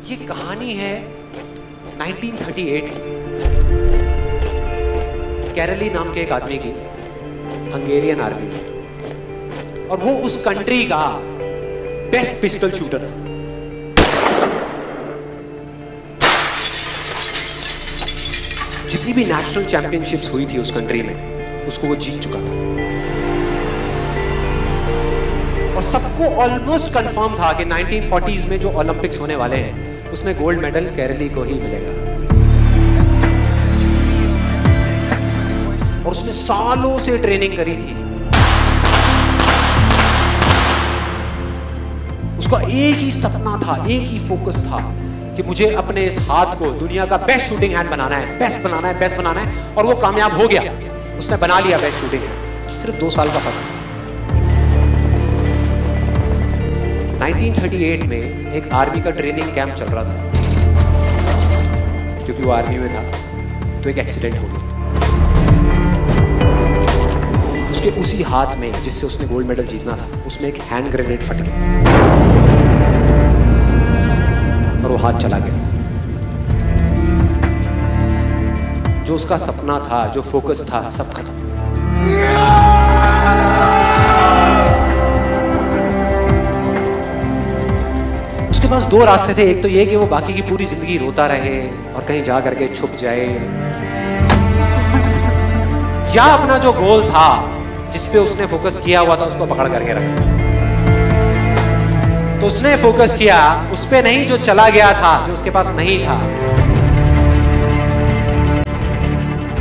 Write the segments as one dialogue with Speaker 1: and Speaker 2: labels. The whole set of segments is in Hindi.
Speaker 1: ये कहानी है 1938 की, कैरली नाम के एक आदमी की, हंगेरियन आर्मी में, और वो उस कंट्री का बेस्ट पिस्टल शूटर था। जितनी भी नेशनल चैंपियनशिप्स हुई थी उस कंट्री में, उसको वो जीत चुका था। और सबको ऑलमोस्ट कंफर्म था कि 1940s में जो ओलंपिक्स होने वाले हैं उसमें गोल्ड मेडल कैरली को ही मिलेगा। और उसने सालों से ट्रेनिंग करी थी। उसका एक ही सपना था, एक ही फोकस था कि मुझे अपने इस हाथ को दुनिया का बेस्ट शूटिंग हैंड बनाना है, बेस्ट बनाना है, बेस्ट बनाना है। और वो कामयाब हो गया, उसने बना लिया बेस्ट शूटिंग हैंड। सिर्फ 2 साल का फर्क। 1938 में एक आर्मी का ट्रेनिंग कैंप चल रहा था। क्योंकि वो आर्मी में था तो एक एक्सीडेंट हो गया। उसके उसी हाथ में जिससे उसने गोल्ड मेडल जीतना था, उसमें एक हैंड ग्रेनेड फट गया और वो हाथ चला गया। जो उसका सपना था, जो फोकस था, सब खत्म। उसके पास 2 रास्ते थे। एक तो ये कि वो बाकी की पूरी जिंदगी रोता रहे और कहीं जा करके छुप जाए, या अपना जो गोल था जिस पे उसने फोकस किया हुआ था उसको पकड़ करके रखे। तो उसने फोकस किया उस पे नहीं जो चला गया था, जो उसके पास नहीं था।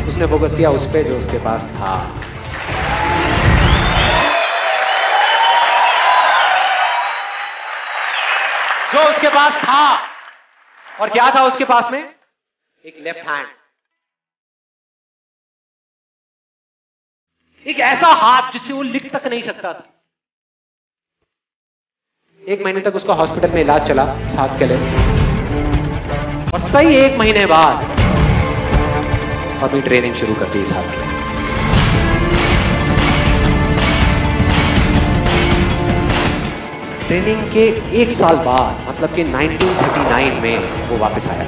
Speaker 1: उसने फोकस किया उस पे जो उसके पास था। जो उसके पास था। और क्या था उसके पास में? एक लेफ्ट हैंड, एक ऐसा हाथ जिससे वो लिख तक नहीं सकता था। 1 महीने तक उसका हॉस्पिटल में इलाज चला इस हाथ के लिए, और सही 1 महीने बाद अपनी ट्रेनिंग शुरू कर दी इस हाथ के लिए। ट्रेनिंग के 1 साल बाद, मतलब कि 1939 में वो वापस आया।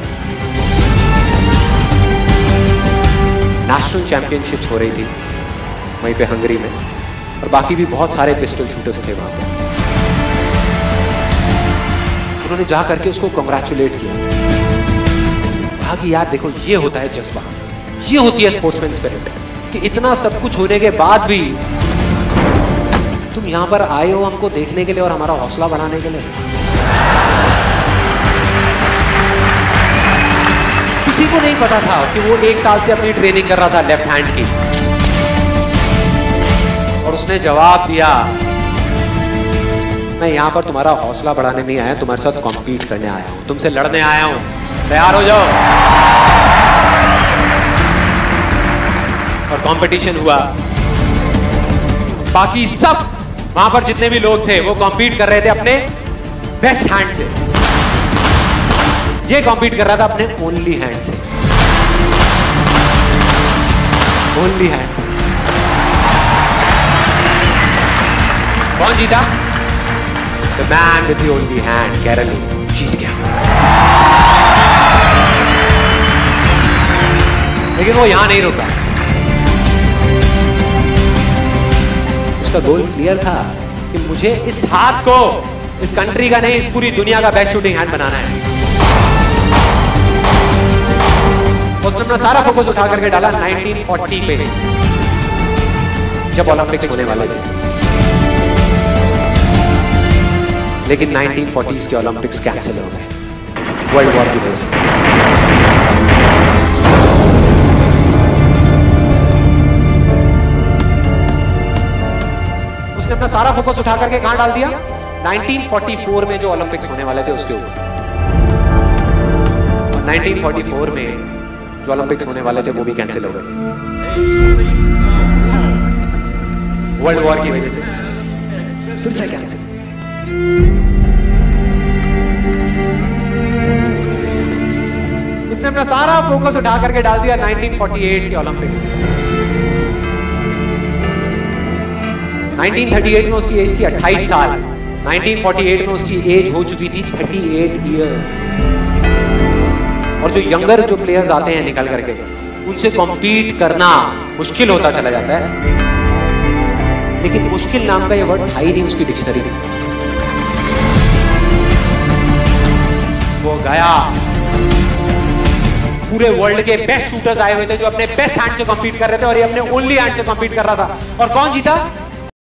Speaker 1: नेशनल चैंपियनशिप्स हो रही थी वहीं पे हंगरी में, और बाकी भी बहुत सारे पिस्टल शूटर्स थे वहां पे। उन्होंने जा करके उसको कंग्रेचुलेट किया, कहा कि यार देखो ये होता है जज्बा, ये होती है स्पोर्ट्समैन स्पिरिट, कि इतना सब कुछ होने के बाद भी तुम यहां पर आए हो हमको देखने के लिए और हमारा हौसला बढ़ाने के लिए। किसी को नहीं पता था कि वो 1 साल से अपनी ट्रेनिंग कर रहा था लेफ्ट हैंड की, और उसने जवाब दिया, मैं यहां पर तुम्हारा हौसला बढ़ाने नहीं आया, तुम्हारे साथ कॉम्पीट करने आया हूं, तुमसे लड़ने आया हूं, तैयार हो जाओ। और कंपटीशन हुआ। बाकी सब वहां पर जितने भी लोग थे वो कॉम्पीट कर रहे थे अपने बेस्ट हैंड से। ये कॉम्पीट कर रहा था अपने ओनली हैंड से, ओनली हैंड से। कौन जीता? The man with the only hand, Kairali जीत गया। लेकिन वो यहां नहीं रुका। उसका गोल क्लियर था कि मुझे इस हाथ को इस कंट्री का नहीं, इस पूरी दुनिया का बेस्ट शूटिंग हैंड बनाना है। उसने अपना सारा फोकस उठा करके डाला 1940 पे, जब ओलंपिक्स होने वाले थे। लेकिन 1940s के ओलंपिक्स कैंसिल हो गए वर्ल्ड वॉर की वजह से। उसने अपना सारा फोकस उठा करके कहां डाल दिया? 1944 में जो ओलंपिक्स होने वाले थे उसके ऊपर। और 1944 में जो ओलंपिक्स होने वाले थे वो भी कैंसिल हो गए वर्ल्ड वॉर की वजह से। फिर से कैंसिल। उसने अपना सारा फोकस उठा करके डाल दिया 1948 के ओलंपिक्स में। 1938 में उसकी एज थी 28 साल। 1948 में उसकी एज हो चुकी थी 38 इयर्स। और जो यंगर जो प्लेयर्स आते हैं निकल करके, उनसे कॉम्पीट करना मुश्किल होता चला जाता है। लेकिन मुश्किल नाम का ये वर्ड था ही नहीं उसकी डिक्शनरी में। वो गया, पूरे वर्ल्ड के बेस्ट शूटर्स आए हुए थे जो अपने बेस्ट हैंड से कॉम्पीट कर रहे थे, और ये अपने ओनली हैंड से कॉम्पीट कर रहा था। और कौन जीता?